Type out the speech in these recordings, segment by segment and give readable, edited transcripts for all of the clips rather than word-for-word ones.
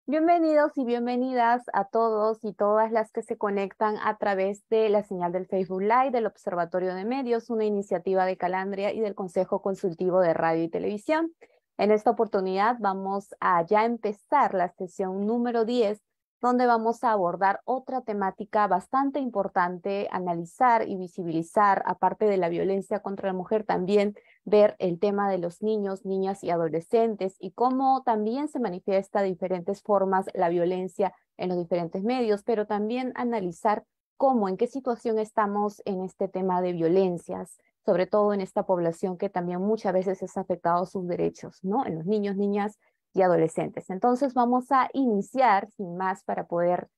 Bienvenidos y bienvenidas a todos y todas las que se conectan a través de la señal del Facebook Live del Observatorio de Medios, una iniciativa de Calandria y del Consejo Consultivo de Radio y Televisión. En esta oportunidad vamos a ya empezar la sesión número 10, donde vamos a abordar otra temática bastante importante, analizar y visibilizar, aparte de la violencia contra la mujer, también ver el tema de los niños, niñas y adolescentes y cómo también se manifiesta de diferentes formas la violencia en los diferentes medios, pero también analizar cómo, en qué situación estamos en este tema de violencias, sobre todo en esta población que también muchas veces es afectado a sus derechos, ¿no? En los niños, niñas y adolescentes. Entonces vamos a iniciar, sin más, para poder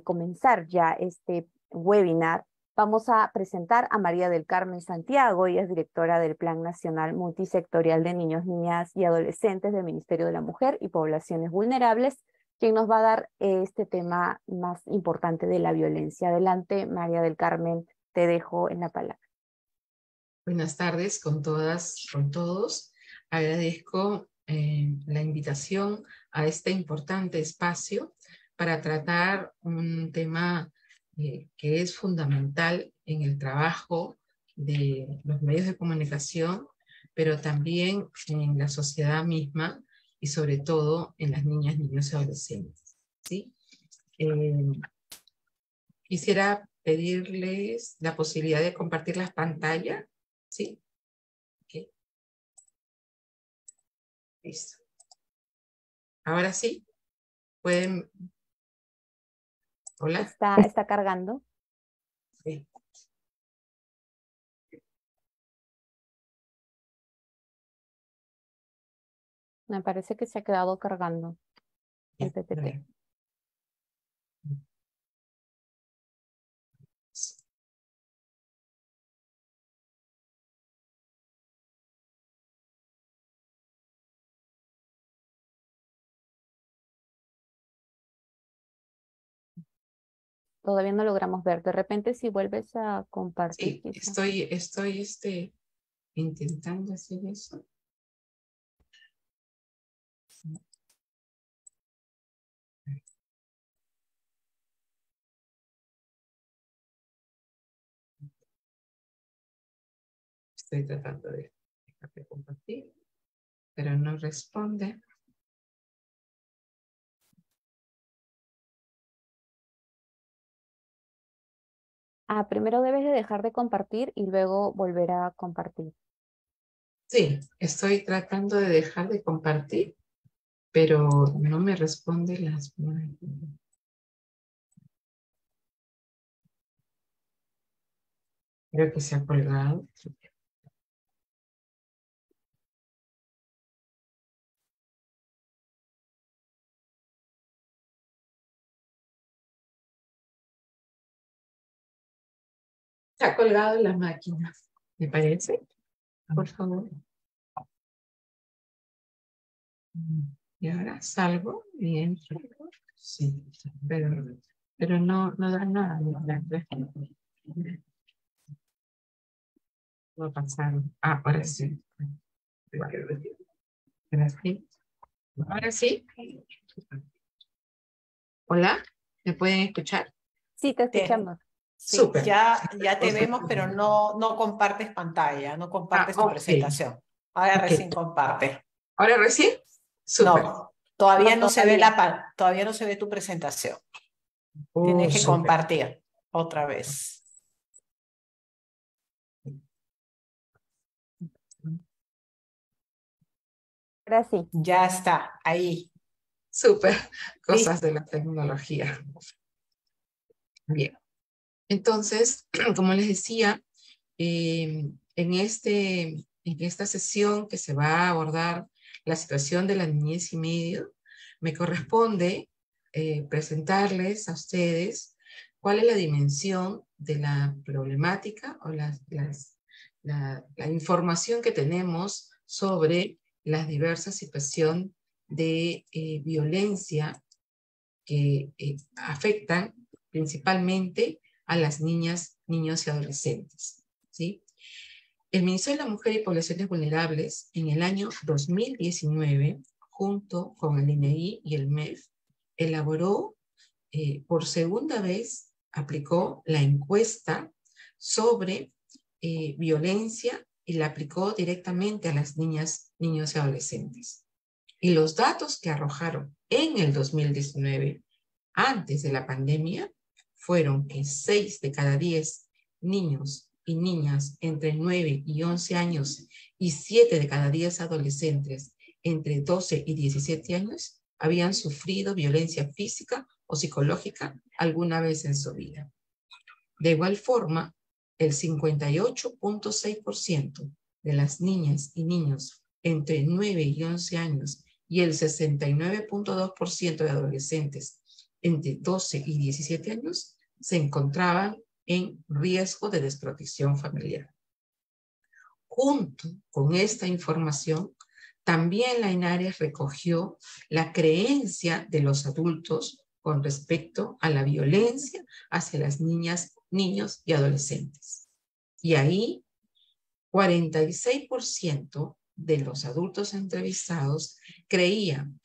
comenzar ya este webinar. Vamos a presentar a María del Carmen Santiago, ella es directora del Plan Nacional Multisectorial de Niños, Niñas y Adolescentes del Ministerio de la Mujer y Poblaciones Vulnerables, quien nos va a dar este tema más importante de la violencia. Adelante, María del Carmen, te dejo en la palabra. Buenas tardes con todas, con todos. Agradezco la invitación a este importante espacio para tratar un tema que es fundamental en el trabajo de los medios de comunicación, pero también en la sociedad misma y sobre todo en las niñas, niños y adolescentes, ¿sí? Quisiera pedirles la posibilidad de compartir las pantallas, ¿sí? Okay. Listo. Ahora sí, pueden... Hola. Está cargando. Sí. Me parece que se ha quedado cargando el PPT. Todavía no logramos ver. De repente, si vuelves a compartir, Sí, quizá. estoy intentando hacer eso. Estoy tratando de compartir, pero no responde. Primero debes de dejar de compartir y luego volver a compartir. Sí, estoy tratando de dejar de compartir, pero no me responde las... Creo que se ha colgado. Se ha colgado la máquina, ¿me parece? Por favor. Y ahora salgo y entro. Sí, pero no da nada. No pasaron. Ahora sí. Ahora sí. Hola, ¿me pueden escuchar? Sí, te escuchamos. Sí, Súper. ya te vemos, pero no compartes pantalla, no compartes tu Ok. presentación. Ahora Ok. recién comparte. ¿Ahora recién? Súper. No, todavía No, no se ve todavía. todavía no se ve tu presentación. Oh, Tienes que súper. compartir otra vez. Ahora sí. Ya está, ahí. Súper. ¿Listo? Cosas de la tecnología. Bien. Entonces, como les decía, en esta sesión que se va a abordar la situación de la niñez y medio, me corresponde presentarles a ustedes cuál es la dimensión de la problemática o la información que tenemos sobre las diversas situaciones de violencia que afectan principalmente a las niñas, niños y adolescentes, ¿sí? El Ministerio de la Mujer y Poblaciones Vulnerables, en el año 2019, junto con el INEI y el MEF, elaboró, por segunda vez, aplicó la encuesta sobre violencia y la aplicó directamente a las niñas, niños y adolescentes. Y los datos que arrojaron en el 2019, antes de la pandemia, fueron que 6 de cada 10 niños y niñas entre 9 y 11 años y 7 de cada 10 adolescentes entre 12 y 17 años habían sufrido violencia física o psicológica alguna vez en su vida. De igual forma, el 58.6% de las niñas y niños entre 9 y 11 años y el 69.2% de adolescentes entre 12 y 17 años se encontraban en riesgo de desprotección familiar. Junto con esta información, también la ENARES recogió la creencia de los adultos con respecto a la violencia hacia las niñas, niños y adolescentes. Y ahí, 46% de los adultos entrevistados creen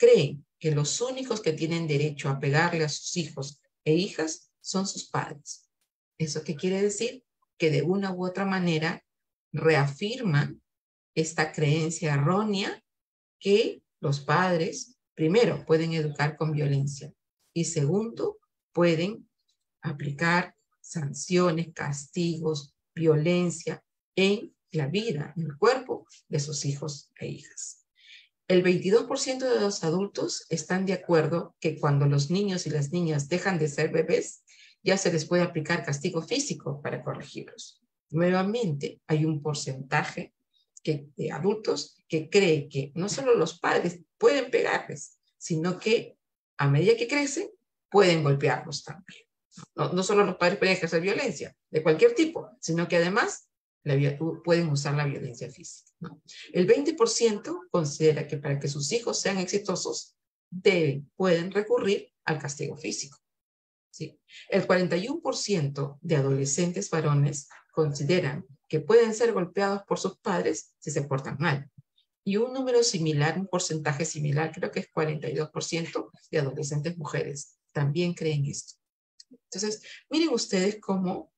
que los únicos que tienen derecho a pegarle a sus hijos e hijas son sus padres. ¿Eso qué quiere decir? Que de una u otra manera reafirman esta creencia errónea que los padres, primero, pueden educar con violencia y segundo, pueden aplicar sanciones, castigos, violencia en la vida, en el cuerpo de sus hijos e hijas. El 22% de los adultos están de acuerdo que cuando los niños y las niñas dejan de ser bebés, ya se les puede aplicar castigo físico para corregirlos. Nuevamente, hay un porcentaje de adultos que cree que no solo los padres pueden pegarles, sino que a medida que crecen, pueden golpearlos también. No solo los padres pueden ejercer violencia de cualquier tipo, sino que además pueden usar la violencia física, ¿no? El 20% considera que para que sus hijos sean exitosos, pueden recurrir al castigo físico, ¿sí? El 41% de adolescentes varones consideran que pueden ser golpeados por sus padres si se portan mal. Y un número similar, un porcentaje similar, creo que es 42% de adolescentes mujeres, también creen esto. Entonces, miren ustedes cómo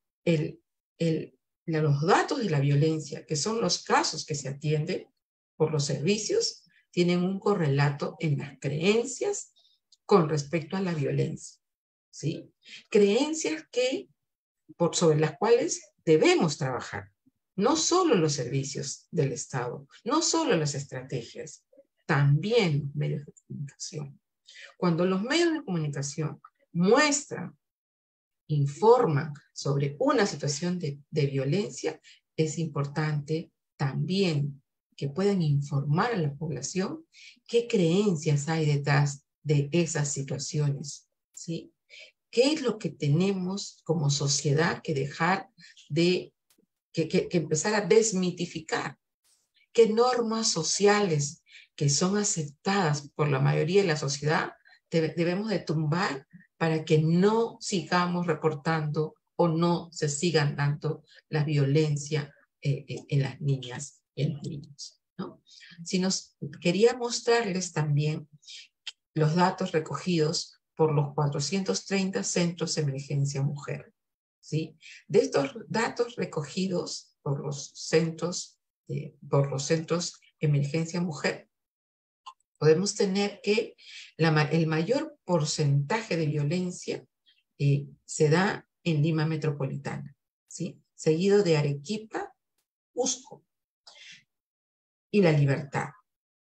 los datos de la violencia, que son los casos que se atienden por los servicios, tienen un correlato en las creencias con respecto a la violencia, ¿sí? Creencias sobre las cuales debemos trabajar. No solo los servicios del Estado, no solo las estrategias, también los medios de comunicación. Cuando los medios de comunicación muestran, informan sobre una situación de violencia, es importante también que puedan informar a la población qué creencias hay detrás de esas situaciones, ¿sí? ¿Qué es lo que tenemos como sociedad que dejar de que empezar a desmitificar? ¿Qué normas sociales que son aceptadas por la mayoría de la sociedad debemos de tumbar para que no sigamos reportando o no se sigan dando la violencia en las niñas y en los niños, ¿no? Quería mostrarles también los datos recogidos por los 430 centros de emergencia mujer, ¿sí? De estos datos recogidos por los centros de emergencia mujer, podemos tener que el mayor porcentaje de violencia se da en Lima Metropolitana, ¿sí? Seguido de Arequipa, Cusco y La Libertad.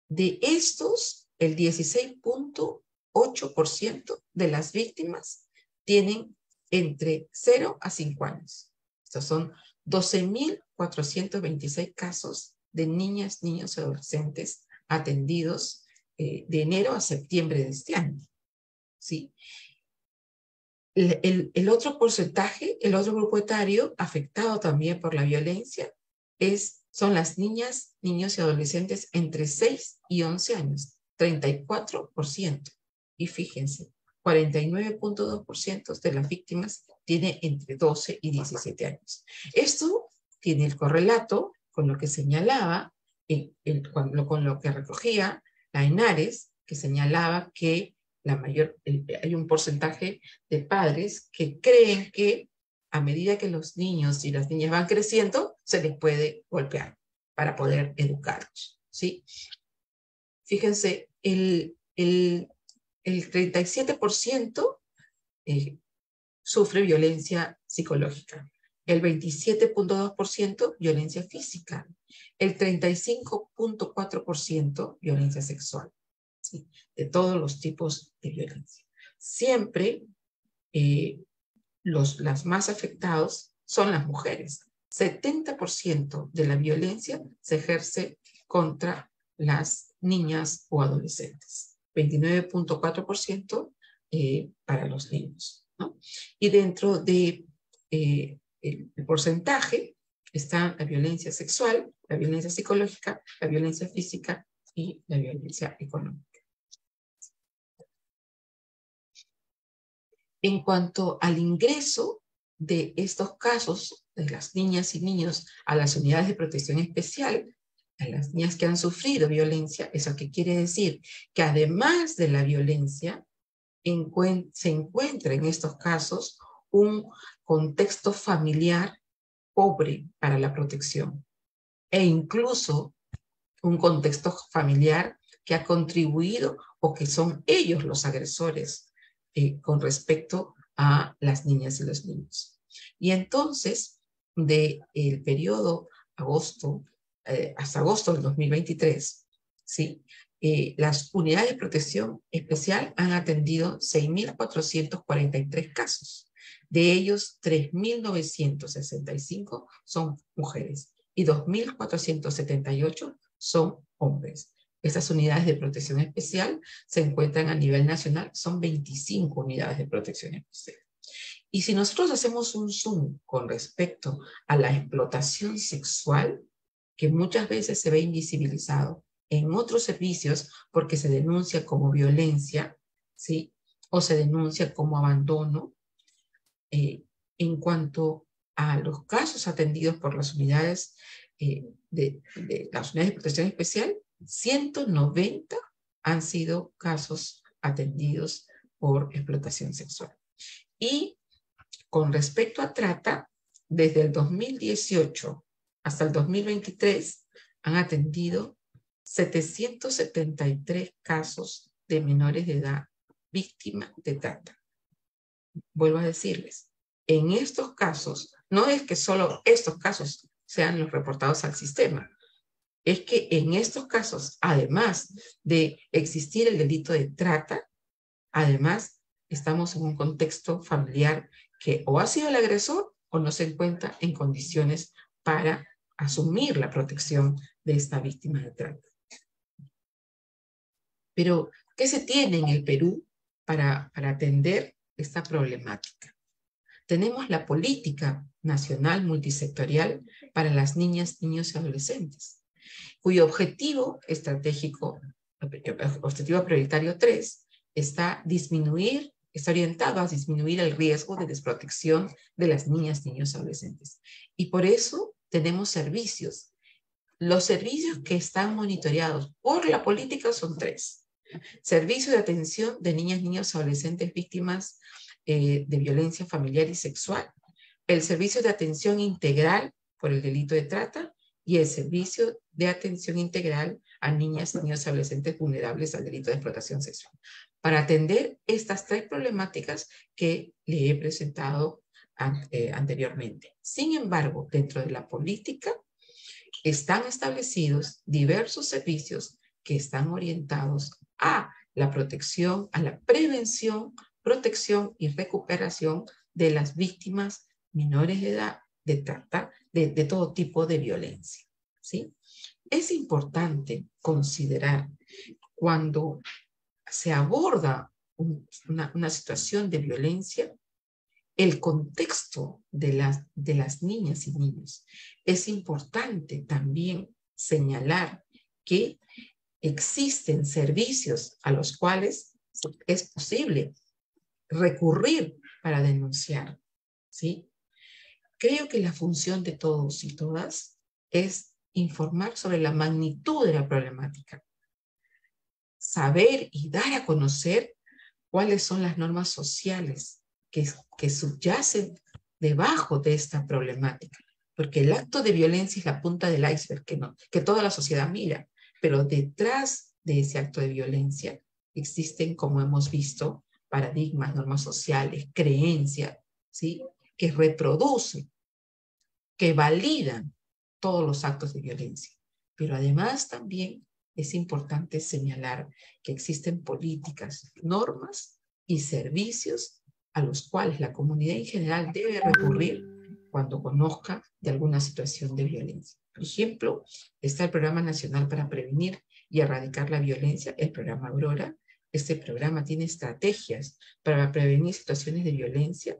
De estos, el 16.8% de las víctimas tienen entre 0 a 5 años. Estos son 12.426 casos de niñas, niños y adolescentes atendidos de enero a septiembre de este año, ¿sí? El otro porcentaje, el otro grupo etario afectado también por la violencia son las niñas, niños y adolescentes entre 6 y 11 años, 34%. Y fíjense, 49.2% de las víctimas tiene entre 12 y 17 años. Esto tiene el correlato con lo que señalaba, con lo que recogía la ENARES, que señalaba que hay un porcentaje de padres que creen que a medida que los niños y las niñas van creciendo, se les puede golpear para poder educarlos, ¿sí? Fíjense, el 37% sufre violencia psicológica, el 27.2% violencia física, el 35.4% violencia sexual, ¿sí? De todos los tipos de violencia. Siempre las más afectados son las mujeres. 70% de la violencia se ejerce contra las niñas o adolescentes, 29.4% para los niños, ¿no? Y dentro de el porcentaje está la violencia sexual, la violencia psicológica, la violencia física y la violencia económica. En cuanto al ingreso de estos casos de las niñas y niños a las unidades de protección especial, a las niñas que han sufrido violencia, ¿eso qué quiere decir? Que además de la violencia, se encuentra en estos casos un contexto familiar pobre para la protección e incluso un contexto familiar que ha contribuido o que son ellos los agresores con respecto a las niñas y los niños. Y entonces, del periodo hasta agosto del 2023, ¿sí? Las unidades de protección especial han atendido 6.443 casos. De ellos, 3.965 son mujeres y 2.478 son hombres. Estas unidades de protección especial se encuentran a nivel nacional, son 25 unidades de protección especial. Y si nosotros hacemos un zoom con respecto a la explotación sexual, que muchas veces se ve invisibilizado en otros servicios porque se denuncia como violencia, ¿sí? O se denuncia como abandono, en cuanto a los casos atendidos por las unidades de las unidades de protección especial, 190 han sido casos atendidos por explotación sexual. Y con respecto a trata, desde el 2018 hasta el 2023 han atendido 773 casos de menores de edad víctimas de trata. Vuelvo a decirles, en estos casos, no es que solo estos casos sean los reportados al sistema, es que en estos casos, además de existir el delito de trata, además estamos en un contexto familiar que o ha sido el agresor o no se encuentra en condiciones para asumir la protección de esta víctima de trata. Pero, ¿qué se tiene en el Perú para atender esta problemática? Tenemos la Política Nacional Multisectorial para las Niñas, Niños y Adolescentes, cuyo objetivo estratégico, objetivo prioritario 3, está orientado a disminuir el riesgo de desprotección de las niñas, niños y adolescentes. Y por eso tenemos servicios. Los servicios que están monitoreados por la política son 3. Servicio de atención de niñas, niños y adolescentes víctimas de violencia familiar y sexual, el servicio de atención integral por el delito de trata y el servicio de atención integral a niñas, niños y adolescentes vulnerables al delito de explotación sexual, para atender estas 3 problemáticas que le he presentado anteriormente. Sin embargo, dentro de la política están establecidos diversos servicios que están orientados a la protección, a la prevención, protección y recuperación de las víctimas menores de edad de trata, de todo tipo de violencia, ¿sí? Es importante considerar cuando se aborda una situación de violencia, el contexto de las niñas y niños. Es importante también señalar que existen servicios a los cuales es posible recurrir para denunciar, ¿sí? Creo que la función de todos y todas es informar sobre la magnitud de la problemática, saber y dar a conocer cuáles son las normas sociales que subyacen debajo de esta problemática. Porque el acto de violencia es la punta del iceberg que toda la sociedad mira, pero detrás de ese acto de violencia existen, como hemos visto, paradigmas, normas sociales, creencias, ¿sí?, que reproducen, que validan todos los actos de violencia. Pero además también es importante señalar que existen políticas, normas y servicios a los cuales la comunidad en general debe recurrir cuando conozca de alguna situación de violencia. Por ejemplo, está el Programa Nacional para Prevenir y Erradicar la Violencia, el programa Aurora. Este programa tiene estrategias para prevenir situaciones de violencia,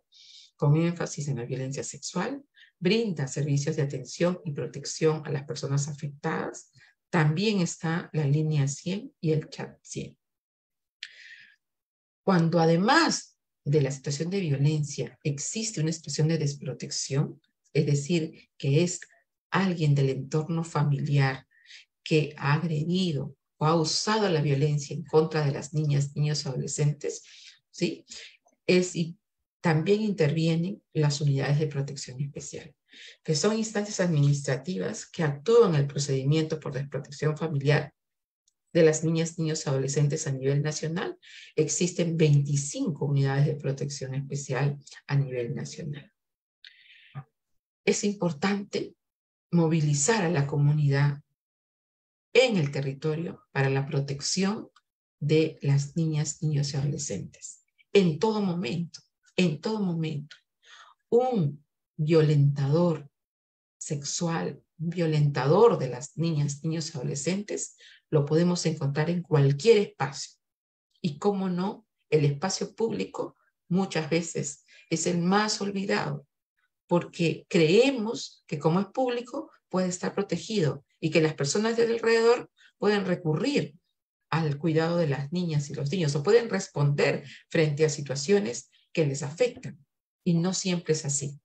con énfasis en la violencia sexual, brinda servicios de atención y protección a las personas afectadas. También está la línea 100 y el chat 100. Cuando además de la situación de violencia existe una situación de desprotección, es decir, que es alguien del entorno familiar que ha agredido o ha usado la violencia en contra de las niñas, niños, adolescentes, ¿sí?, también intervienen las unidades de protección especial, que son instancias administrativas que actúan en el procedimiento por desprotección familiar de las niñas, niños, adolescentes a nivel nacional. Existen 25 unidades de protección especial a nivel nacional. Es importante movilizar a la comunidad en el territorio para la protección de las niñas, niños y adolescentes. En todo momento, en todo momento. Un violentador sexual, un violentador de las niñas, niños y adolescentes, lo podemos encontrar en cualquier espacio. Y cómo no, el espacio público muchas veces es el más olvidado, porque creemos que como es público puede estar protegido y que las personas de alrededor pueden recurrir al cuidado de las niñas y los niños o pueden responder frente a situaciones que les afectan. Y no siempre es así.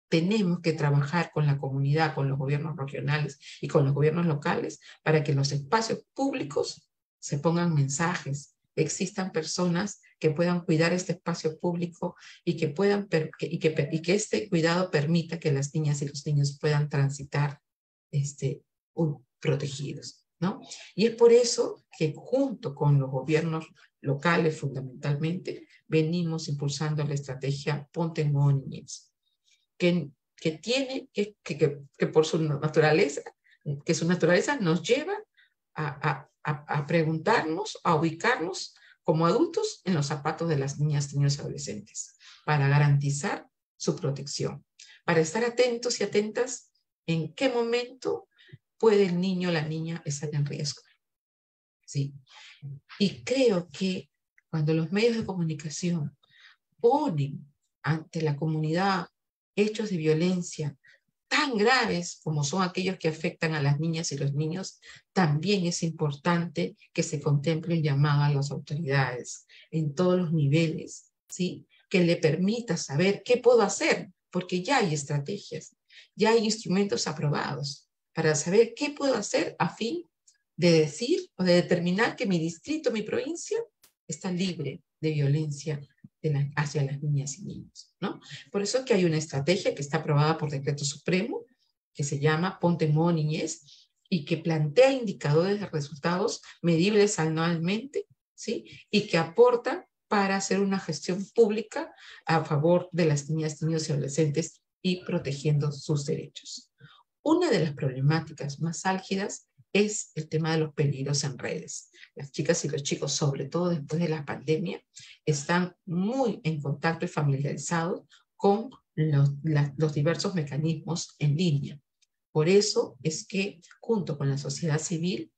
Tenemos que trabajar con la comunidad, con los gobiernos regionales y con los gobiernos locales para que en los espacios públicos se pongan mensajes, existan personas que puedan cuidar este espacio público y que este cuidado permita que las niñas y los niños puedan transitar protegidos, ¿no? Y es por eso que junto con los gobiernos locales fundamentalmente venimos impulsando la estrategia Ponte en Modo Niñez, que por su naturaleza, que su naturaleza nos lleva a preguntarnos, a ubicarnos como adultos en los zapatos de las niñas, niños y adolescentes, para garantizar su protección, para estar atentos y atentas en qué momento puede el niño o la niña estar en riesgo. ¿Sí? Y creo que cuando los medios de comunicación ponen ante la comunidad hechos de violencia tan graves como son aquellos que afectan a las niñas y los niños, también es importante que se contemple el llamado a las autoridades en todos los niveles, ¿sí?, que le permita saber qué puedo hacer, porque ya hay estrategias, ya hay instrumentos aprobados para saber qué puedo hacer a fin de decir o de determinar que mi distrito, mi provincia, está libre de violencia hacia las niñas y niños, ¿no? Por eso es que hay una estrategia que está aprobada por decreto supremo, que se llama Ponte en Modo Niñez, y que plantea indicadores de resultados medibles anualmente, ¿sí?, y que aportan para hacer una gestión pública a favor de las niñas, niños y adolescentes y protegiendo sus derechos. Una de las problemáticas más álgidas es el tema de los peligros en redes. Las chicas y los chicos, sobre todo después de la pandemia, están muy en contacto y familiarizados con los diversos mecanismos en línea. Por eso es que, junto con la sociedad civil,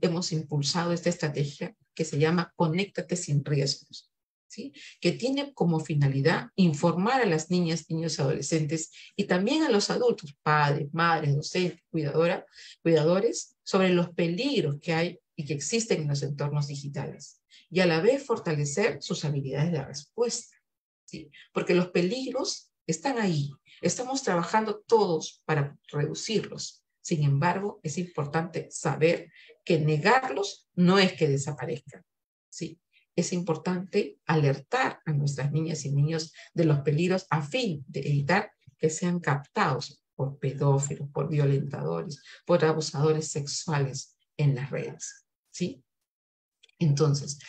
hemos impulsado esta estrategia que se llama Conéctate sin riesgos, ¿sí?, que tiene como finalidad informar a las niñas, niños y adolescentes y también a los adultos, padres, madres, docentes, cuidadores, sobre los peligros que hay y que existen en los entornos digitales, y a la vez fortalecer sus habilidades de respuesta, ¿sí?, porque los peligros están ahí, estamos trabajando todos para reducirlos. Sin embargo, es importante saber que negarlos no es que desaparezcan, ¿sí? es importante alertar a nuestras niñas y niños de los peligros a fin de evitar que sean captados por pedófilos, por violentadores, por abusadores sexuales en las redes, ¿sí? Entonces,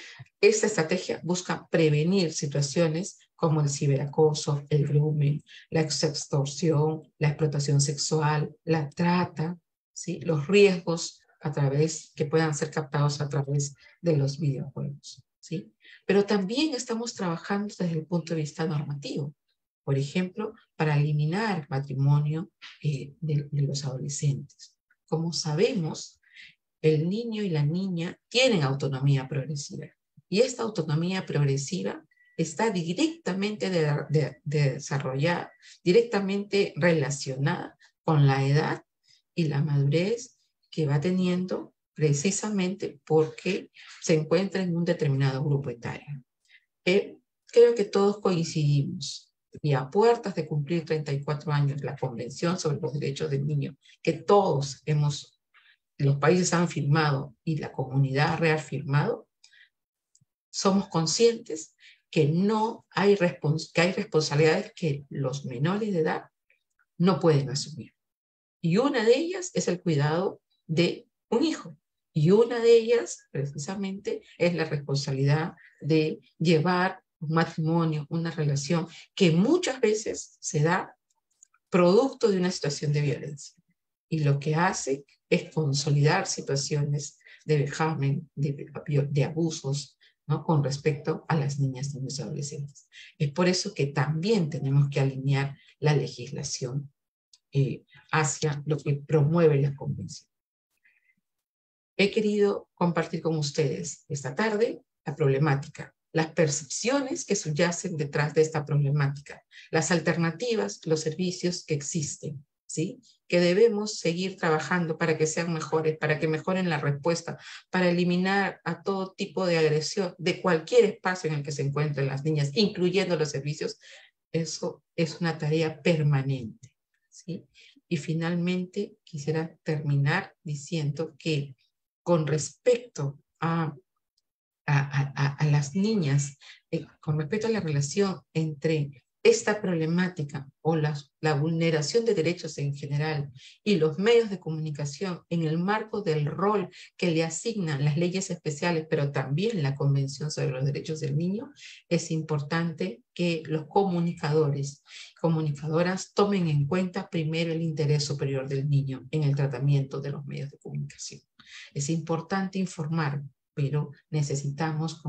esta estrategia busca prevenir situaciones como el ciberacoso, el grooming, la extorsión, la explotación sexual, la trata, ¿sí? Los riesgos que puedan ser captados a través de los videojuegos, ¿sí? Pero también estamos trabajando desde el punto de vista normativo. Por ejemplo, para eliminar matrimonio de los adolescentes. Como sabemos, el niño y la niña tienen autonomía progresiva. Y esta autonomía progresiva está directamente desarrollada, directamente relacionada con la edad y la madurez que va teniendo precisamente porque se encuentra en un determinado grupo etario. Creo que todos coincidimos, y a puertas de cumplir 34 años, la Convención sobre los Derechos del Niño, que todos los países han firmado y la comunidad ha reafirmado, somos conscientes que hay responsabilidades que los menores de edad no pueden asumir. Y una de ellas es el cuidado de un hijo. Y una de ellas, precisamente, es la responsabilidad de llevar un matrimonio, una relación que muchas veces se da producto de una situación de violencia. Y lo que hace es consolidar situaciones de vejamen, de abusos, ¿no? Con respecto a las niñas y los adolescentes. Es por eso que también tenemos que alinear la legislación hacia lo que promueve la Convención. He querido compartir con ustedes esta tarde la problemática, las percepciones que subyacen detrás de esta problemática, las alternativas, los servicios que existen, ¿sí? Que debemos seguir trabajando para que sean mejores, para que mejoren la respuesta, para eliminar a todo tipo de agresión de cualquier espacio en el que se encuentren las niñas, incluyendo los servicios. Eso es una tarea permanente, ¿sí? Y finalmente quisiera terminar diciendo que con respecto a las niñas, con respecto a la relación entre esta problemática o la vulneración de derechos en general y los medios de comunicación en el marco del rol que le asignan las leyes especiales, pero también la Convención sobre los Derechos del Niño, es importante que los comunicadoras tomen en cuenta primero el interés superior del niño en el tratamiento de los medios de comunicación. Es importante informar, pero necesitamos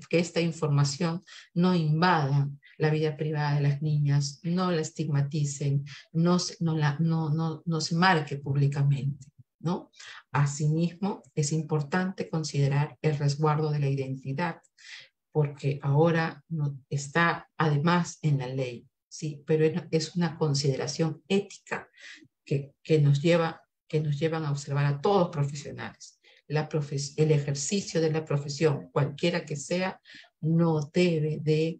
que esta información no invada la vida privada de las niñas, no la estigmaticen, no se marque públicamente, ¿no? Asimismo, es importante considerar el resguardo de la identidad, porque ahora no está además en la ley, ¿sí? Pero es una consideración ética que nos llevan a observar a todos los profesionales. El ejercicio de la profesión, cualquiera que sea, no debe de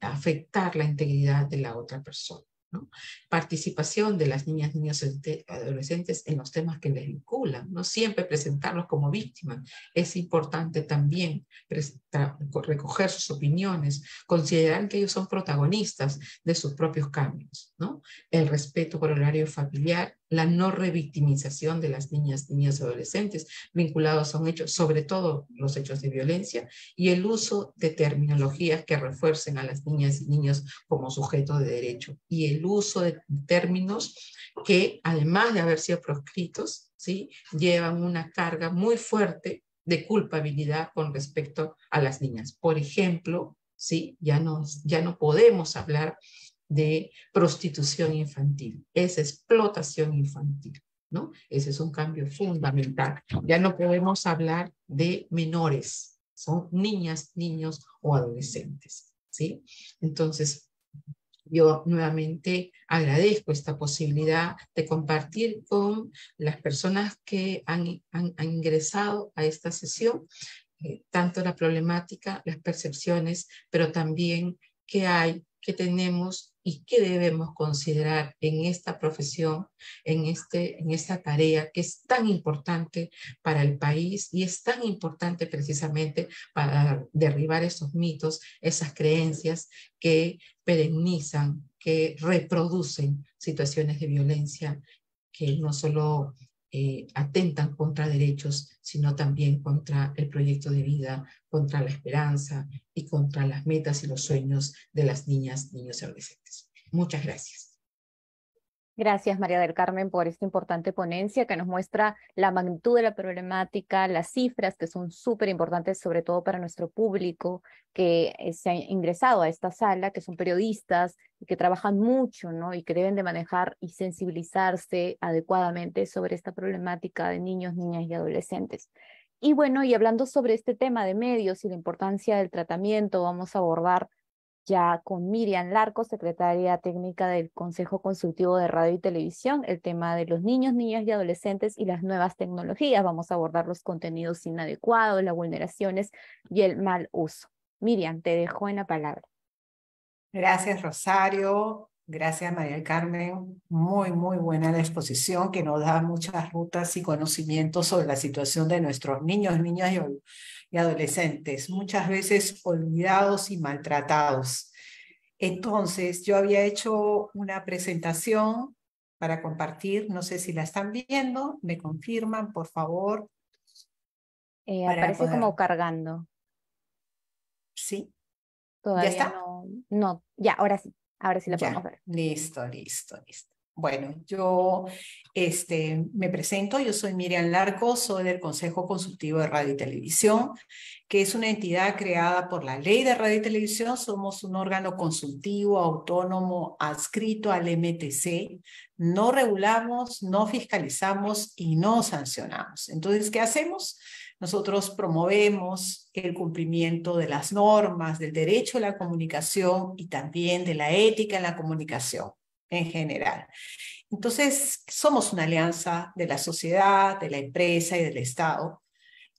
afectar la integridad de la otra persona, ¿no? Participación de las niñas, niños y adolescentes en los temas que les vinculan, no siempre presentarlos como víctimas. Es importante también recoger sus opiniones, considerar que ellos son protagonistas de sus propios cambios, ¿no? El respeto por el horario familiar, la no revictimización de las niñas, niños y adolescentes vinculados a un hecho, sobre todo los hechos de violencia, y el uso de terminologías que refuercen a las niñas y niños como sujetos de derecho, y el uso de términos que, además de haber sido proscritos, ¿sí?, llevan una carga muy fuerte de culpabilidad con respecto a las niñas. Por ejemplo, ¿sí?, ya no podemos hablar de prostitución infantil, es explotación infantil, ¿no? Ese es un cambio fundamental. Ya no podemos hablar de menores, son niñas, niños o adolescentes, ¿sí? Entonces, yo nuevamente agradezco esta posibilidad de compartir con las personas que han ingresado a esta sesión, tanto la problemática, las percepciones, pero también qué hay que tenemos y qué debemos considerar en esta profesión, en esta tarea que es tan importante para el país y es tan importante precisamente para derribar esos mitos, esas creencias que perennizan, que reproducen situaciones de violencia que no solo atentan contra derechos, sino también contra el proyecto de vida, contra la esperanza y contra las metas y los sueños de las niñas, niños y adolescentes. Muchas gracias. Gracias, María del Carmen, por esta importante ponencia que nos muestra la magnitud de la problemática, las cifras que son súper importantes, sobre todo para nuestro público que se ha ingresado a esta sala, que son periodistas y que trabajan mucho, ¿no? Y que deben de manejar y sensibilizarse adecuadamente sobre esta problemática de niños, niñas y adolescentes. Y bueno, y hablando sobre este tema de medios y la importancia del tratamiento, vamos a abordar ya con Miriam Larco, secretaria técnica del Consejo Consultivo de Radio y Televisión, el tema de los niños, niñas y adolescentes y las nuevas tecnologías. Vamos a abordar los contenidos inadecuados, las vulneraciones y el mal uso. Miriam, te dejo en la palabra. Gracias, Rosario. Gracias, María del Carmen. Muy, muy buena la exposición que nos da muchas rutas y conocimientos sobre la situación de nuestros niños, niñas y adolescentes, muchas veces olvidados y maltratados. Entonces, yo había hecho una presentación para compartir, no sé si la están viendo, me confirman, por favor. Aparece como cargando. Sí. Todavía ¿Ya está? No, ya, ahora sí la podemos ver. Listo. Bueno, yo me presento, yo soy Miriam Larco, soy del Consejo Consultivo de Radio y Televisión, que es una entidad creada por la Ley de Radio y Televisión. Somos un órgano consultivo autónomo adscrito al MTC. No regulamos, no fiscalizamos y no sancionamos. Entonces, ¿qué hacemos? Nosotros promovemos el cumplimiento de las normas, del derecho a la comunicación y también de la ética en la comunicación en general. Entonces, somos una alianza de la sociedad, de la empresa y del Estado,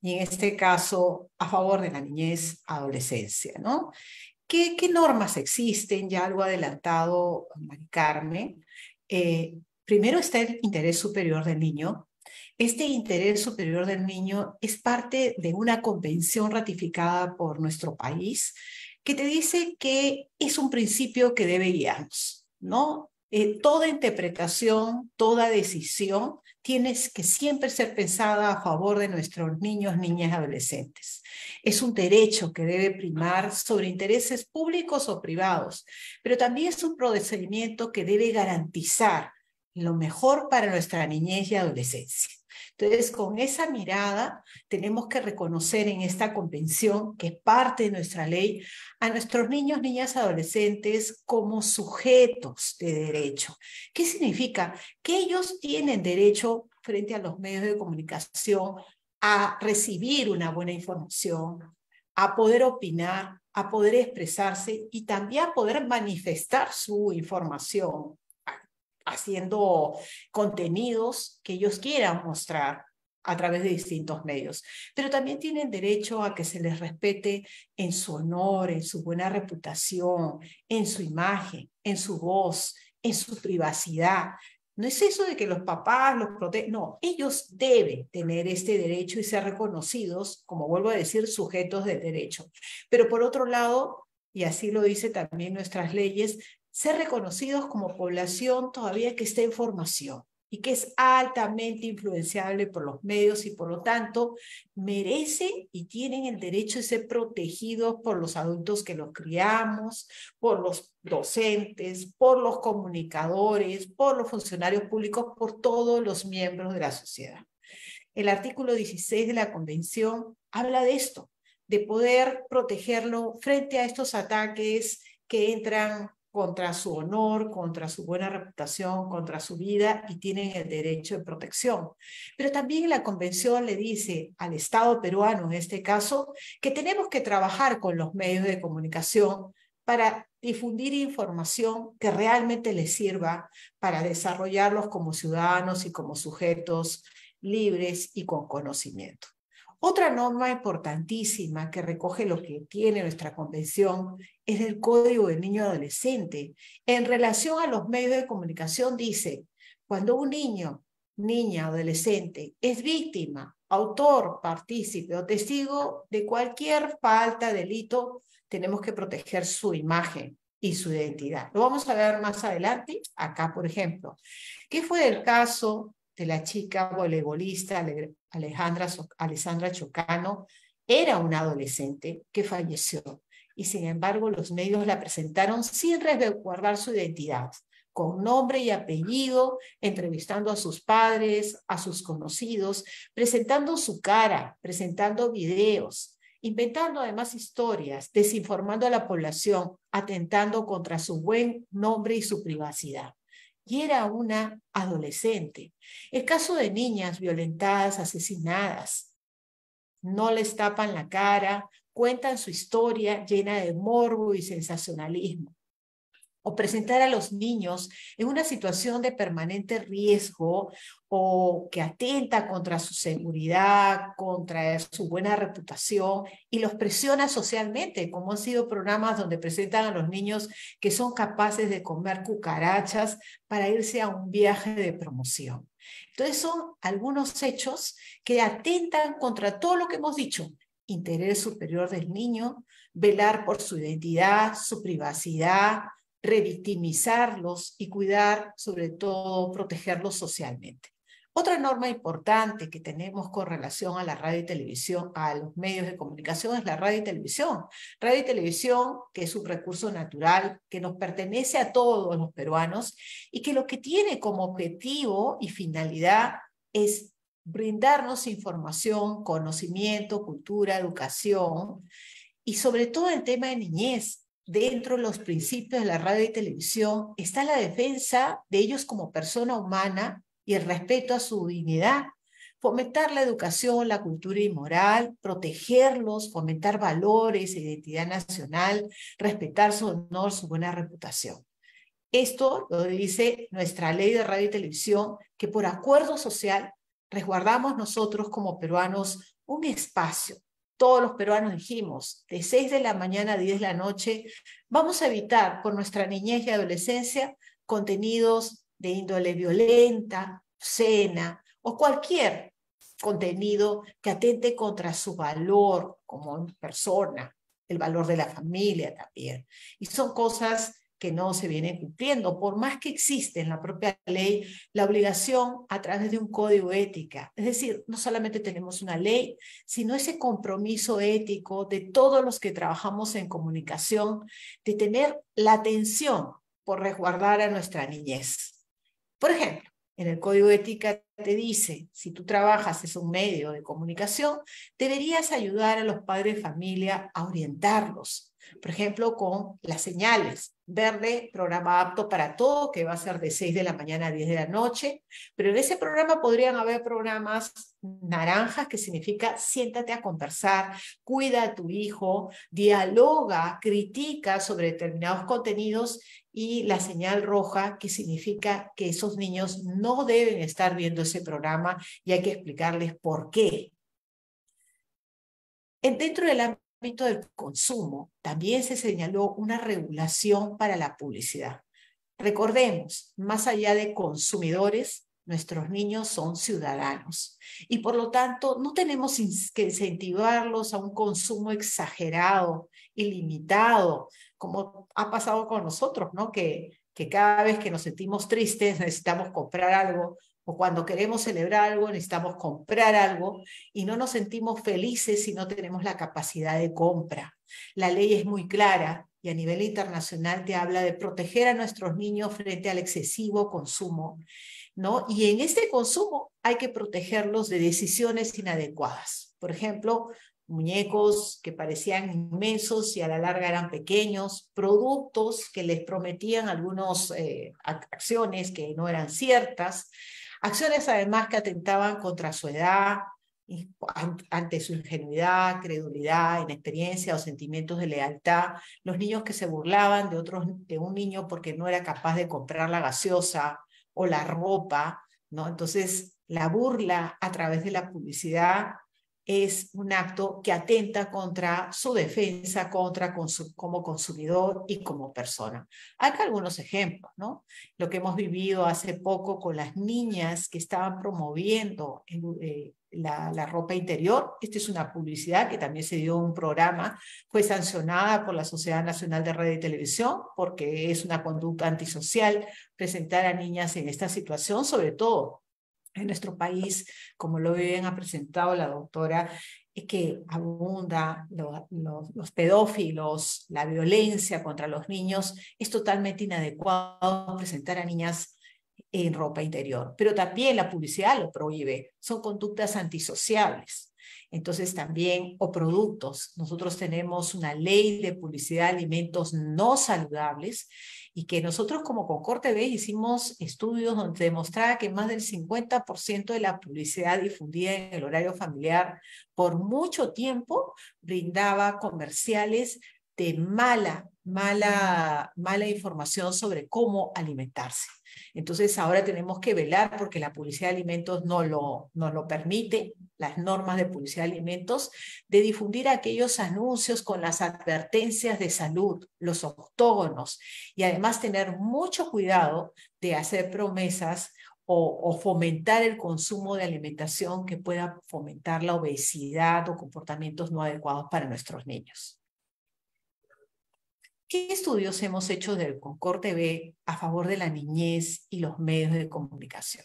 y en este caso a favor de la niñez, adolescencia, ¿no? ¿Qué normas existen? Ya algo adelantado, Mari Carmen. Primero está el interés superior del niño. Este interés superior del niño es parte de una convención ratificada por nuestro país que te dice que es un principio que debe guiarnos, ¿no? Toda interpretación, toda decisión tiene que siempre ser pensada a favor de nuestros niños, niñas y adolescentes. Es un derecho que debe primar sobre intereses públicos o privados, pero también es un procedimiento que debe garantizar lo mejor para nuestra niñez y adolescencia. Entonces, con esa mirada, tenemos que reconocer en esta convención, que es parte de nuestra ley, a nuestros niños, niñas, adolescentes como sujetos de derecho. ¿Qué significa? Que ellos tienen derecho frente a los medios de comunicación a recibir una buena información, a poder opinar, a poder expresarse y también a poder manifestar su información, haciendo contenidos que ellos quieran mostrar a través de distintos medios. Pero también tienen derecho a que se les respete en su honor, en su buena reputación, en su imagen, en su voz, en su privacidad. No es eso de que los papás los protegen, no, ellos deben tener este derecho y ser reconocidos, como vuelvo a decir, sujetos de derecho. Pero por otro lado, y así lo dice también nuestras leyes, ser reconocidos como población todavía que está en formación y que es altamente influenciable por los medios y por lo tanto merecen y tienen el derecho de ser protegidos por los adultos que los criamos, por los docentes, por los comunicadores, por los funcionarios públicos, por todos los miembros de la sociedad. El artículo 16 de la Convención habla de esto, de poder protegerlo frente a estos ataques que entran contra su honor, contra su buena reputación, contra su vida y tienen el derecho de protección. Pero también la Convención le dice al Estado peruano, en este caso, que tenemos que trabajar con los medios de comunicación para difundir información que realmente les sirva para desarrollarlos como ciudadanos y como sujetos libres y con conocimiento. Otra norma importantísima que recoge lo que tiene nuestra convención es el Código del Niño y Adolescente. En relación a los medios de comunicación dice, cuando un niño, niña, adolescente es víctima, autor, partícipe o testigo de cualquier falta, delito, tenemos que proteger su imagen y su identidad. Lo vamos a ver más adelante, acá por ejemplo. ¿Qué fue el caso de la chica voleibolista Alessandra Chocano? Era una adolescente que falleció y sin embargo los medios la presentaron sin resguardar su identidad, con nombre y apellido, entrevistando a sus padres, a sus conocidos, presentando su cara, presentando videos, inventando además historias, desinformando a la población, atentando contra su buen nombre y su privacidad. Y era una adolescente. El caso de niñas violentadas, asesinadas, no les tapan la cara, cuentan su historia llena de morbo y sensacionalismo. O presentar a los niños en una situación de permanente riesgo o que atenta contra su seguridad, contra su buena reputación y los presiona socialmente, como han sido programas donde presentan a los niños que son capaces de comer cucarachas para irse a un viaje de promoción. Entonces son algunos hechos que atentan contra todo lo que hemos dicho: interés superior del niño, velar por su identidad, su privacidad, revictimizarlos y cuidar, sobre todo, protegerlos socialmente. Otra norma importante que tenemos con relación a la radio y televisión, a los medios de comunicación, es la radio y televisión. Radio y televisión, que es un recurso natural, que nos pertenece a todos los peruanos y que lo que tiene como objetivo y finalidad es brindarnos información, conocimiento, cultura, educación y sobre todo el tema de niñez. Dentro de los principios de la radio y televisión está la defensa de ellos como persona humana y el respeto a su dignidad, fomentar la educación, la cultura y moral, protegerlos, fomentar valores, identidad nacional, respetar su honor, su buena reputación. Esto lo dice nuestra ley de radio y televisión, que por acuerdo social resguardamos nosotros como peruanos un espacio. Todos los peruanos dijimos, de 6 de la mañana a 10 de la noche, vamos a evitar por nuestra niñez y adolescencia contenidos de índole violenta, obscena o cualquier contenido que atente contra su valor como persona, el valor de la familia también. Y son cosas que no se vienen cumpliendo, por más que existe en la propia ley la obligación a través de un código ética. Es decir, no solamente tenemos una ley, sino ese compromiso ético de todos los que trabajamos en comunicación, de tener la atención por resguardar a nuestra niñez. Por ejemplo, en el código de ética te dice, si tú trabajas en un medio de comunicación, deberías ayudar a los padres de familia a orientarlos. Por ejemplo, con las señales, verle programa apto para todo, que va a ser de 6 de la mañana a 10 de la noche, pero en ese programa podrían haber programas naranjas, que significa siéntate a conversar, cuida a tu hijo, dialoga, critica sobre determinados contenidos, y la señal roja, que significa que esos niños no deben estar viendo ese programa y hay que explicarles por qué. Dentro del ámbito del consumo, también se señaló una regulación para la publicidad. Recordemos, más allá de consumidores, nuestros niños son ciudadanos y por lo tanto no tenemos que incentivarlos a un consumo exagerado, ilimitado, como ha pasado con nosotros, ¿no? Que cada vez que nos sentimos tristes necesitamos comprar algo, o cuando queremos celebrar algo necesitamos comprar algo y no nos sentimos felices si no tenemos la capacidad de compra. La ley es muy clara y a nivel internacional te habla de proteger a nuestros niños frente al excesivo consumo, ¿no? Y en este consumo hay que protegerlos de decisiones inadecuadas. Por ejemplo, muñecos que parecían inmensos y a la larga eran pequeños, productos que les prometían algunas acciones que no eran ciertas, acciones además que atentaban contra su edad, ante su ingenuidad, credulidad, inexperiencia o sentimientos de lealtad, los niños que se burlaban de un niño porque no era capaz de comprar la gaseosa o la ropa, ¿no? Entonces, la burla a través de la publicidad es un acto que atenta contra su defensa, como consumidor y como persona. Hay algunos ejemplos, ¿no? Lo que hemos vivido hace poco con las niñas que estaban promoviendo la ropa interior. Esta es una publicidad que también se dio en un programa, fue sancionada por la Sociedad Nacional de Radio y Televisión porque es una conducta antisocial presentar a niñas en esta situación, sobre todo en nuestro país, como lo bien ha presentado la doctora, es que abunda los pedófilos, la violencia contra los niños. Es totalmente inadecuado presentar a niñas en ropa interior, pero también la publicidad lo prohíbe, son conductas antisociables. Entonces también, o productos, nosotros tenemos una ley de publicidad de alimentos no saludables y que nosotros como Concord TV hicimos estudios donde demostraba que más del 50% de la publicidad difundida en el horario familiar por mucho tiempo brindaba comerciales de mala información sobre cómo alimentarse. Entonces ahora tenemos que velar porque la publicidad de alimentos no lo permite, las normas de publicidad de alimentos, de difundir aquellos anuncios con las advertencias de salud, los octógonos, y además tener mucho cuidado de hacer promesas o fomentar el consumo de alimentación que pueda fomentar la obesidad o comportamientos no adecuados para nuestros niños. ¿Qué estudios hemos hecho del Concord TV a favor de la niñez y los medios de comunicación?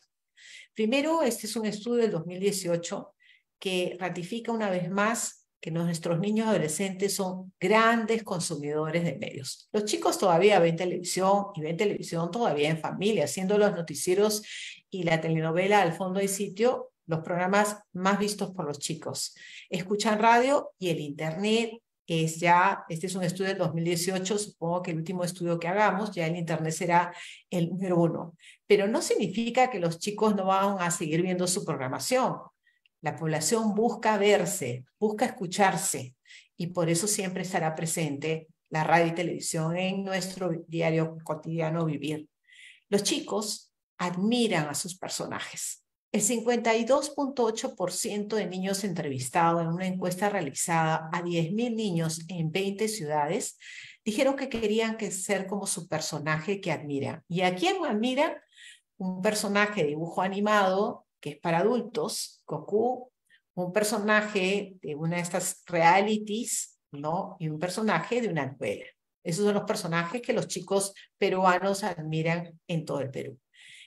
Primero, este es un estudio del 2018 que ratifica una vez más que nuestros niños y adolescentes son grandes consumidores de medios. Los chicos todavía ven televisión y ven televisión todavía en familia, haciendo los noticieros y la telenovela al fondo y sitio, los programas más vistos por los chicos. Escuchan radio y el internet. Este es un estudio del 2018, supongo que el último estudio que hagamos, ya el internet será el número 1. Pero no significa que los chicos no van a seguir viendo su programación. La población busca verse, busca escucharse, y por eso siempre estará presente la radio y televisión en nuestro diario cotidiano vivir. Los chicos admiran a sus personajes. El 52.8% de niños entrevistados en una encuesta realizada a 10.000 niños en 20 ciudades dijeron que querían ser como su personaje que admiran. ¿Y a quién admiran? Un personaje de dibujo animado que es para adultos, Goku, un personaje de una de estas realities, ¿no? Y un personaje de una novela. Esos son los personajes que los chicos peruanos admiran en todo el Perú.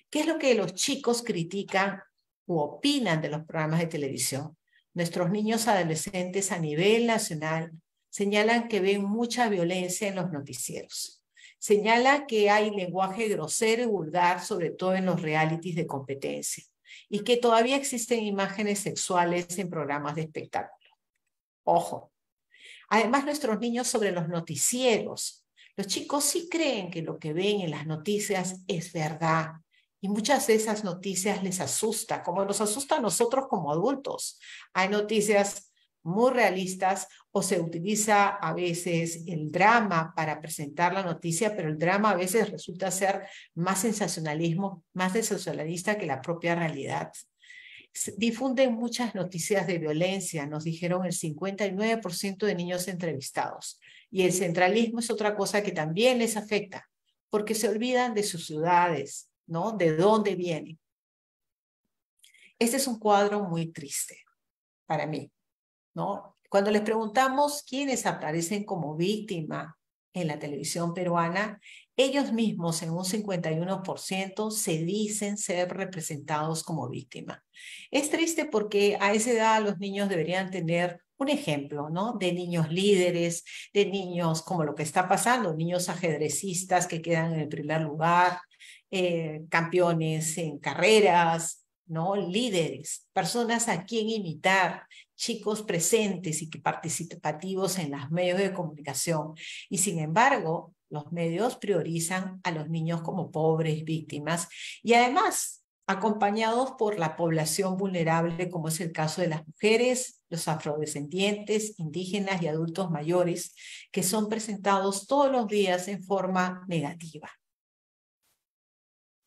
¿Qué es lo que los chicos critican u opinan de los programas de televisión? Nuestros niños adolescentes a nivel nacional señalan que ven mucha violencia en los noticieros. Señala que hay lenguaje grosero y vulgar, sobre todo en los realities de competencia, y que todavía existen imágenes sexuales en programas de espectáculo. Ojo. Además, nuestros niños sobre los noticieros. Los chicos sí creen que lo que ven en las noticias es verdad. Y muchas de esas noticias les asusta, como nos asusta a nosotros como adultos. Hay noticias muy realistas o se utiliza a veces el drama para presentar la noticia, pero el drama a veces resulta ser más sensacionalista que la propia realidad. Difunden muchas noticias de violencia, nos dijeron el 59% de niños entrevistados. Y el centralismo es otra cosa que también les afecta, porque se olvidan de sus ciudades, ¿no? De dónde vienen. Este es un cuadro muy triste para mí, ¿no? Cuando les preguntamos quiénes aparecen como víctima en la televisión peruana, ellos mismos en un 51% se dicen ser representados como víctima. Es triste porque a esa edad los niños deberían tener un ejemplo, ¿no? De niños líderes, de niños como lo que está pasando, niños ajedrecistas que quedan en el primer lugar, campeones en carreras, ¿no? Líderes, personas a quien imitar, chicos presentes y participativos en los medios de comunicación. Y sin embargo, los medios priorizan a los niños como pobres, víctimas, y además acompañados por la población vulnerable, como es el caso de las mujeres, los afrodescendientes, indígenas y adultos mayores, que son presentados todos los días en forma negativa.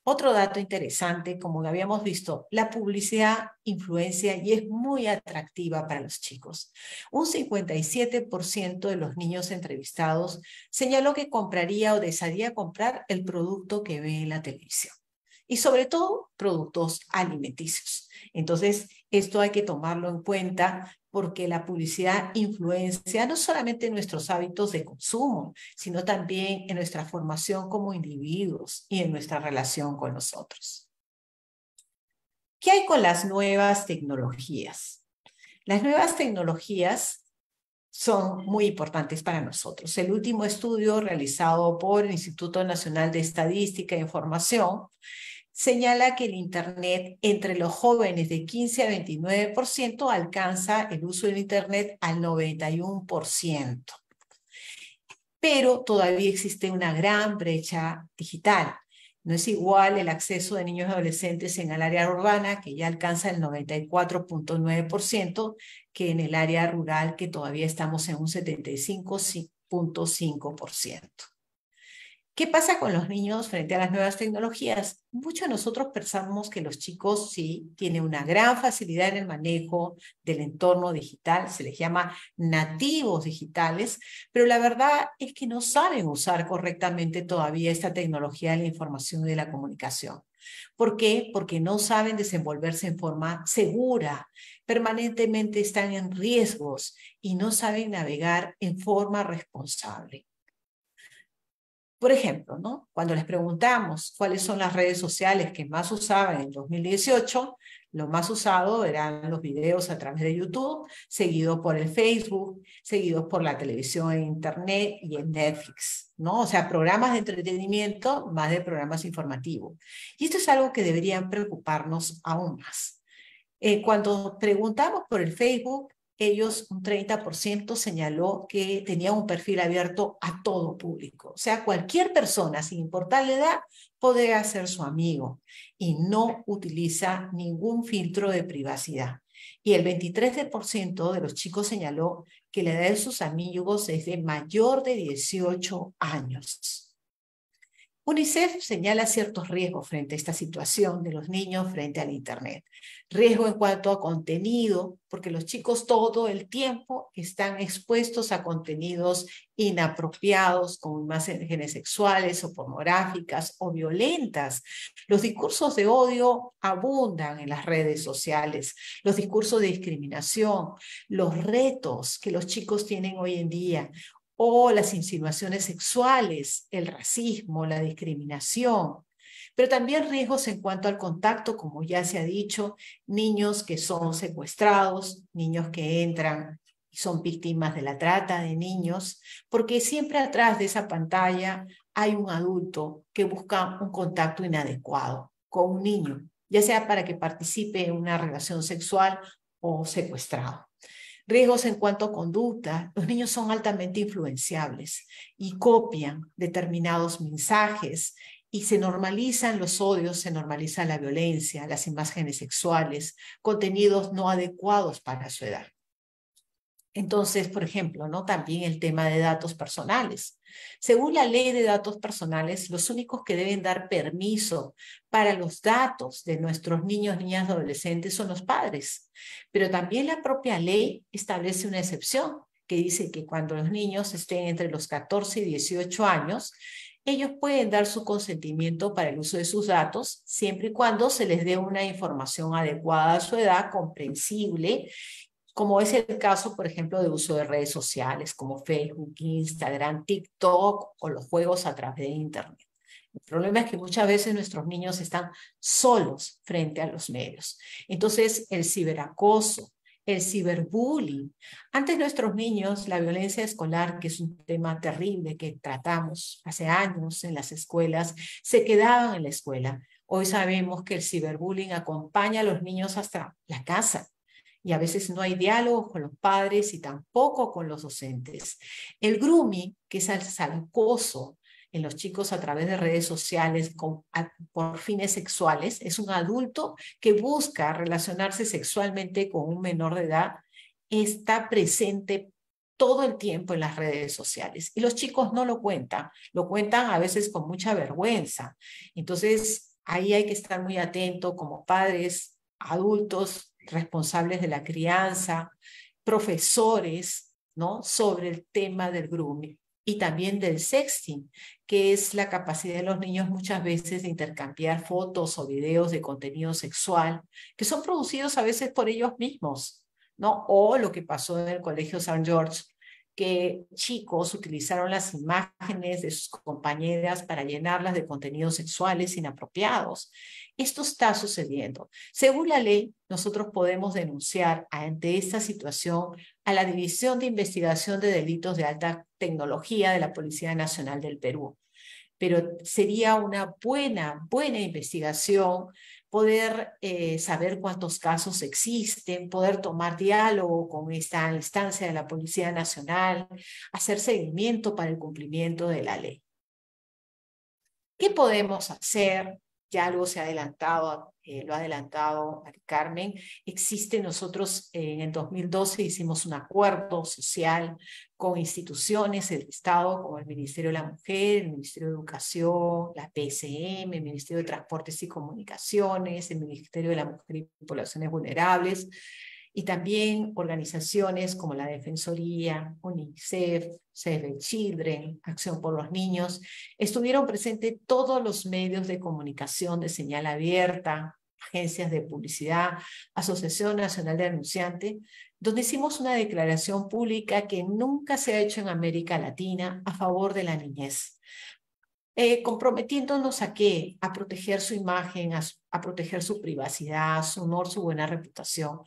Otro dato interesante, como habíamos visto, la publicidad influencia y es muy atractiva para los chicos. Un 57% de los niños entrevistados señaló que compraría o desearía comprar el producto que ve en la televisión. Y sobre todo, productos alimenticios. Entonces, esto hay que tomarlo en cuenta porque la publicidad influencia no solamente en nuestros hábitos de consumo, sino también en nuestra formación como individuos y en nuestra relación con los otros. ¿Qué hay con las nuevas tecnologías? Las nuevas tecnologías son muy importantes para nosotros. El último estudio realizado por el Instituto Nacional de Estadística e Información señala que el Internet entre los jóvenes de 15 a 29% alcanza el uso del Internet al 91%. Pero todavía existe una gran brecha digital. No es igual el acceso de niños y adolescentes en el área urbana, que ya alcanza el 94.9%, que en el área rural, que todavía estamos en un 75.5%. ¿Qué pasa con los niños frente a las nuevas tecnologías? Muchos de nosotros pensamos que los chicos sí tienen una gran facilidad en el manejo del entorno digital, se les llama nativos digitales, pero la verdad es que no saben usar correctamente todavía esta tecnología de la información y de la comunicación. ¿Por qué? Porque no saben desenvolverse en forma segura, permanentemente están en riesgos y no saben navegar en forma responsable. Por ejemplo, ¿no? Cuando les preguntamos cuáles son las redes sociales que más usaban en 2018, lo más usado eran los videos a través de YouTube, seguido por el Facebook, seguidos por la televisión e Internet y en Netflix, ¿no? O sea, programas de entretenimiento más de programas informativos. Y esto es algo que deberían preocuparnos aún más. Cuando preguntamos por el Facebook, ellos, un 30% señaló que tenía un perfil abierto a todo público. O sea, cualquier persona, sin importar la edad, podría ser su amigo y no utiliza ningún filtro de privacidad. Y el 23% de los chicos señaló que la edad de sus amigos es de mayor de 18 años. UNICEF señala ciertos riesgos frente a esta situación de los niños frente al Internet. Riesgo en cuanto a contenido, porque los chicos todo el tiempo están expuestos a contenidos inapropiados, como imágenes sexuales o pornográficas o violentas. Los discursos de odio abundan en las redes sociales, los discursos de discriminación, los retos que los chicos tienen hoy en día, o las insinuaciones sexuales, el racismo, la discriminación, pero también riesgos en cuanto al contacto, como ya se ha dicho, niños que son secuestrados, niños que entran y son víctimas de la trata de niños, porque siempre atrás de esa pantalla hay un adulto que busca un contacto inadecuado con un niño, ya sea para que participe en una relación sexual o secuestrado. Riesgos en cuanto a conducta. Los niños son altamente influenciables y copian determinados mensajes y se normalizan los odios, se normaliza la violencia, las imágenes sexuales, contenidos no adecuados para su edad. Entonces, por ejemplo, ¿no? También el tema de datos personales. Según la ley de datos personales, los únicos que deben dar permiso para los datos de nuestros niños, niñas y adolescentes son los padres. Pero también la propia ley establece una excepción que dice que cuando los niños estén entre los 14 y 18 años, ellos pueden dar su consentimiento para el uso de sus datos siempre y cuando se les dé una información adecuada a su edad, comprensible, como es el caso, por ejemplo, de uso de redes sociales como Facebook, Instagram, TikTok o los juegos a través de Internet. El problema es que muchas veces nuestros niños están solos frente a los medios. Entonces, el ciberacoso, el ciberbullying. Antes nuestros niños, la violencia escolar, que es un tema terrible que tratamos hace años en las escuelas, se quedaban en la escuela. Hoy sabemos que el ciberbullying acompaña a los niños hasta la casa. Y a veces no hay diálogo con los padres y tampoco con los docentes. El grooming, que es el acoso en los chicos a través de redes sociales por fines sexuales, es un adulto que busca relacionarse sexualmente con un menor de edad, está presente todo el tiempo en las redes sociales. Y los chicos no lo cuentan a veces con mucha vergüenza. Entonces, Ahí hay que estar muy atento como padres, adultos, responsables de la crianza, profesores, ¿no? Sobre el tema del grooming y también del sexting, que es la capacidad de los niños muchas veces de intercambiar fotos o videos de contenido sexual, que son producidos a veces por ellos mismos, ¿no? O lo que pasó en el Colegio St. George, que chicos utilizaron las imágenes de sus compañeras para llenarlas de contenidos sexuales inapropiados. Esto está sucediendo. Según la ley, nosotros podemos denunciar ante esta situación a la División de Investigación de Delitos de Alta Tecnología de la Policía Nacional del Perú. Pero sería una buena investigación poder saber cuántos casos existen, poder tomar diálogo con esta instancia de la Policía Nacional, hacer seguimiento para el cumplimiento de la ley. ¿Qué podemos hacer? Ya algo se ha adelantado, lo ha adelantado Mari Carmen. Nosotros en el 2012 hicimos un acuerdo social con instituciones del Estado, como el Ministerio de la Mujer, el Ministerio de Educación, la PSM, el Ministerio de Transportes y Comunicaciones, el Ministerio de la Mujer y Poblaciones Vulnerables, y también organizaciones como la Defensoría, UNICEF, Save the Children, Acción por los Niños. Estuvieron presentes todos los medios de comunicación de señal abierta, agencias de publicidad, Asociación Nacional de Anunciantes, donde hicimos una declaración pública que nunca se ha hecho en América Latina a favor de la niñez. Comprometiéndonos a qué, a proteger su imagen, a proteger su privacidad, su honor, su buena reputación.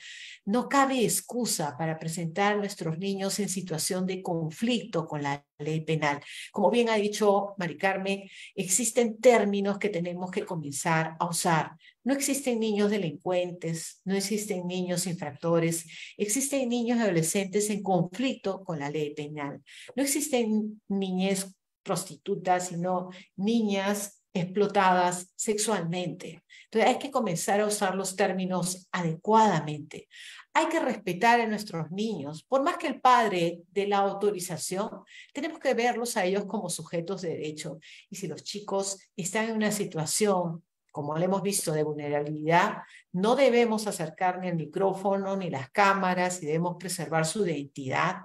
No cabe excusa para presentar a nuestros niños en situación de conflicto con la ley penal. Como bien ha dicho Mari Carmen, existen términos que tenemos que comenzar a usar. No existen niños delincuentes, no existen niños infractores, existen niños y adolescentes en conflicto con la ley penal. No existen niñez prostitutas, sino niñas explotadas sexualmente. Entonces hay que comenzar a usar los términos adecuadamente. Hay que respetar a nuestros niños. Por más que el padre dé la autorización, tenemos que verlos a ellos como sujetos de derecho. Y si los chicos están en una situación, como lo hemos visto, de vulnerabilidad, no debemos acercar ni el micrófono ni las cámaras y debemos preservar su identidad,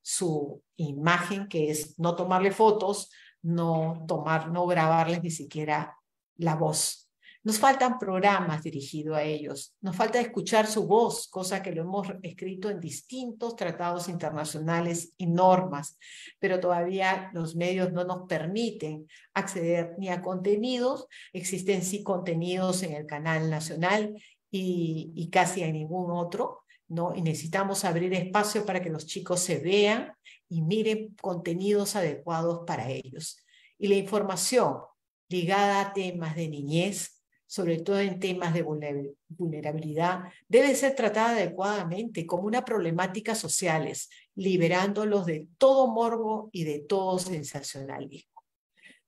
su imagen, que es no tomarle fotos, no grabarles ni siquiera la voz. Nos faltan programas dirigidos a ellos, nos falta escuchar su voz, cosa que lo hemos escrito en distintos tratados internacionales y normas, pero todavía los medios no nos permiten acceder ni a contenidos. Existen sí contenidos en el canal nacional y casi en ningún otro, ¿no? Y necesitamos abrir espacio para que los chicos se vean y miren contenidos adecuados para ellos. Y la información ligada a temas de niñez, sobre todo en temas de vulnerabilidad, debe ser tratada adecuadamente como una problemática sociales, liberándolos de todo morbo y de todo sensacionalismo.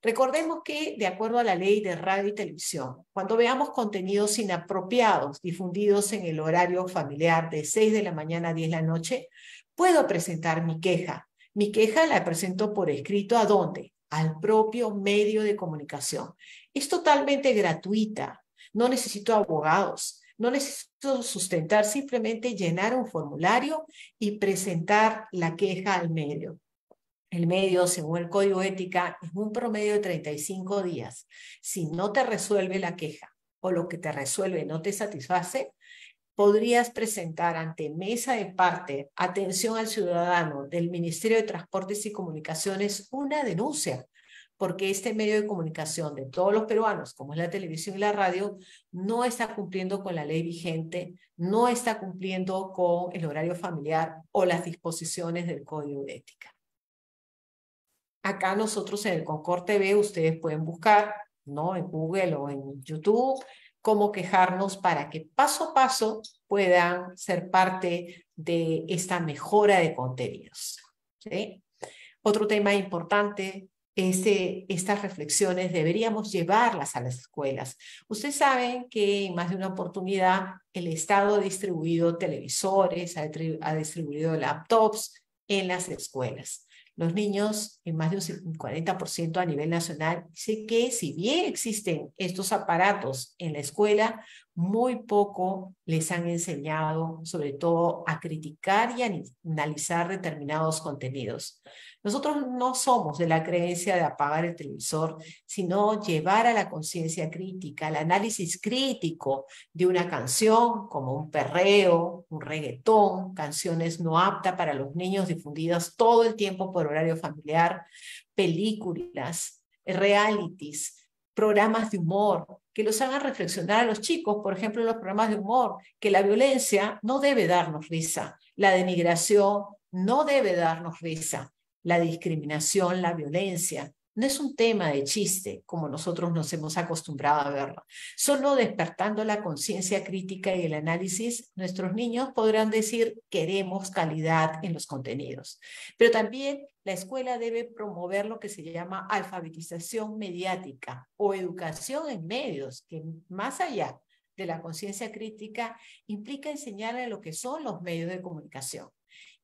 Recordemos que, de acuerdo a la ley de radio y televisión, cuando veamos contenidos inapropiados difundidos en el horario familiar de 6 de la mañana a 10 de la noche, puedo presentar mi queja. Mi queja la presento por escrito ¿a dónde? Al propio medio de comunicación. Es totalmente gratuita. No necesito abogados. No necesito sustentar, simplemente llenar un formulario y presentar la queja al medio. El medio, según el Código Ética, es un promedio de 35 días. Si no te resuelve la queja o lo que te resuelve no te satisface, podrías presentar ante Mesa de Parte, Atención al Ciudadano del Ministerio de Transportes y Comunicaciones una denuncia, porque este medio de comunicación de todos los peruanos, como es la televisión y la radio, no está cumpliendo con la ley vigente, no está cumpliendo con el horario familiar o las disposiciones del Código de Ética. Acá nosotros en el Concord TV, ustedes pueden buscar, ¿no? En Google o en YouTube, cómo quejarnos para que paso a paso puedan ser parte de esta mejora de contenidos, ¿sí? Otro tema importante es estas reflexiones deberíamos llevarlas a las escuelas. Ustedes saben que en más de una oportunidad el Estado ha distribuido televisores, ha distribuido laptops en las escuelas. Los niños, en más de un 40% a nivel nacional, dice que si bien existen estos aparatos en la escuela, muy poco les han enseñado, sobre todo, a criticar y a analizar determinados contenidos. Nosotros no somos de la creencia de apagar el televisor, sino llevar a la conciencia crítica, al análisis crítico de una canción como un perreo, un reggaetón, canciones no aptas para los niños difundidas todo el tiempo por horario familiar, películas, realities, programas de humor, que los hagan reflexionar a los chicos, por ejemplo, los programas de humor, que la violencia no debe darnos risa, la denigración no debe darnos risa, la discriminación, la violencia, no es un tema de chiste, como nosotros nos hemos acostumbrado a verlo. Solo despertando la conciencia crítica y el análisis, nuestros niños podrán decir, queremos calidad en los contenidos. Pero también la escuela debe promover lo que se llama alfabetización mediática o educación en medios, que más allá de la conciencia crítica, implica enseñarle lo que son los medios de comunicación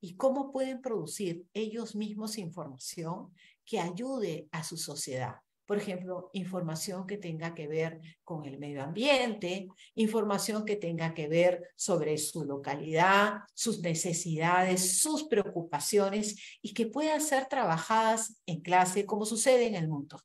y cómo pueden producir ellos mismos información que ayude a su sociedad. Por ejemplo, información que tenga que ver con el medio ambiente, información que tenga que ver sobre su localidad, sus necesidades, sus preocupaciones y que puedan ser trabajadas en clase como sucede en el mundo.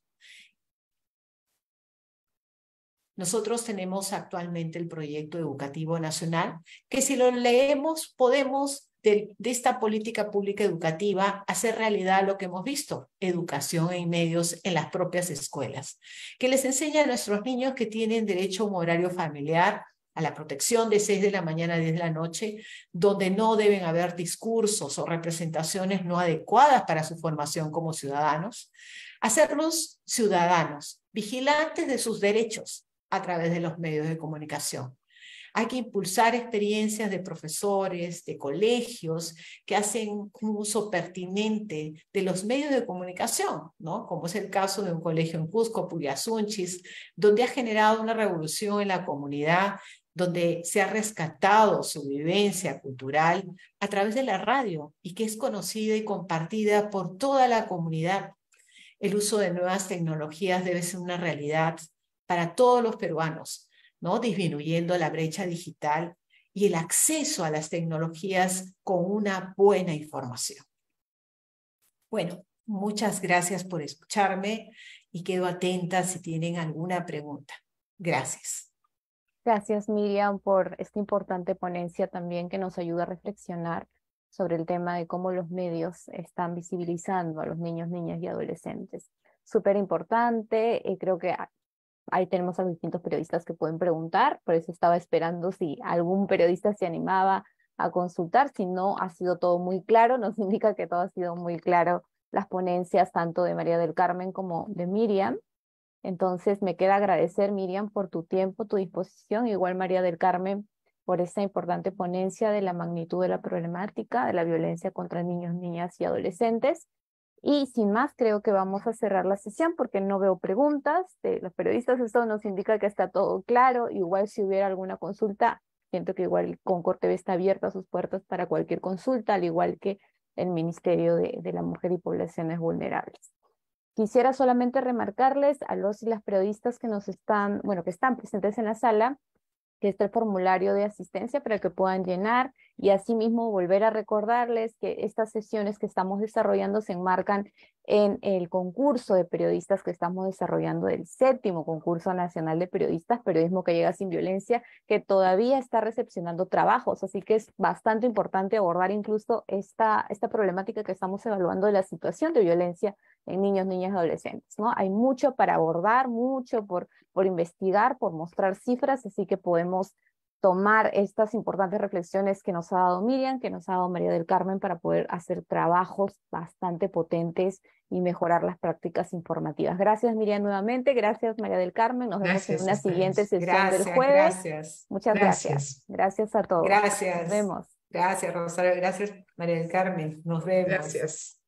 Nosotros tenemos actualmente el proyecto educativo nacional, que si lo leemos podemos de esta política pública educativa hacer realidad lo que hemos visto, educación en medios en las propias escuelas, que les enseña a nuestros niños que tienen derecho a un horario familiar, a la protección de 6 de la mañana a 10 de la noche, donde no deben haber discursos o representaciones no adecuadas para su formación como ciudadanos, hacerlos ciudadanos, vigilantes de sus derechos a través de los medios de comunicación. Hay que impulsar experiencias de profesores, de colegios que hacen un uso pertinente de los medios de comunicación, ¿no? Como es el caso de un colegio en Cusco, Puyasunchis, donde ha generado una revolución en la comunidad, donde se ha rescatado su vivencia cultural a través de la radio y que es conocida y compartida por toda la comunidad. El uso de nuevas tecnologías debe ser una realidad para todos los peruanos, ¿no? Disminuyendo la brecha digital y el acceso a las tecnologías con una buena información. Bueno, muchas gracias por escucharme y quedo atenta si tienen alguna pregunta. Gracias. Gracias, Miriam, por esta importante ponencia también que nos ayuda a reflexionar sobre el tema de cómo los medios están visibilizando a los niños, niñas y adolescentes. Súper importante, creo que ahí tenemos a los distintos periodistas que pueden preguntar, por eso estaba esperando si algún periodista se animaba a consultar. Si no ha sido todo muy claro, nos indica que todo ha sido muy claro, las ponencias tanto de María del Carmen como de Miriam. Entonces me queda agradecer, Miriam, por tu tiempo, tu disposición, igual María del Carmen, por esta importante ponencia de la magnitud de la problemática de la violencia contra niños, niñas y adolescentes. Y sin más, creo que vamos a cerrar la sesión porque no veo preguntas de los periodistas. Esto nos indica que está todo claro. Igual si hubiera alguna consulta, siento que igual Concord TV está abierta a sus puertas para cualquier consulta, al igual que el Ministerio de la Mujer y Poblaciones Vulnerables. Quisiera solamente remarcarles a los y las periodistas que que están presentes en la sala, que está el formulario de asistencia para que puedan llenar y asimismo volver a recordarles que estas sesiones que estamos desarrollando se enmarcan en el concurso de periodistas que estamos desarrollando, el 7º concurso nacional de periodistas, Periodismo que llega sin violencia, que todavía está recepcionando trabajos, así que es bastante importante abordar incluso esta problemática que estamos evaluando de la situación de violencia en niños, niñas y adolescentes, ¿no? Hay mucho para abordar, mucho por investigar, por mostrar cifras, así que podemos tomar estas importantes reflexiones que nos ha dado Miriam, que nos ha dado María del Carmen, para poder hacer trabajos bastante potentes y mejorar las prácticas informativas. Gracias, Miriam, nuevamente. Gracias, María del Carmen. Nos vemos en una siguiente sesión del jueves. Gracias. Muchas gracias. Gracias a todos. Gracias. Nos vemos. Gracias, Rosario. Gracias, María del Carmen. Nos vemos. Gracias.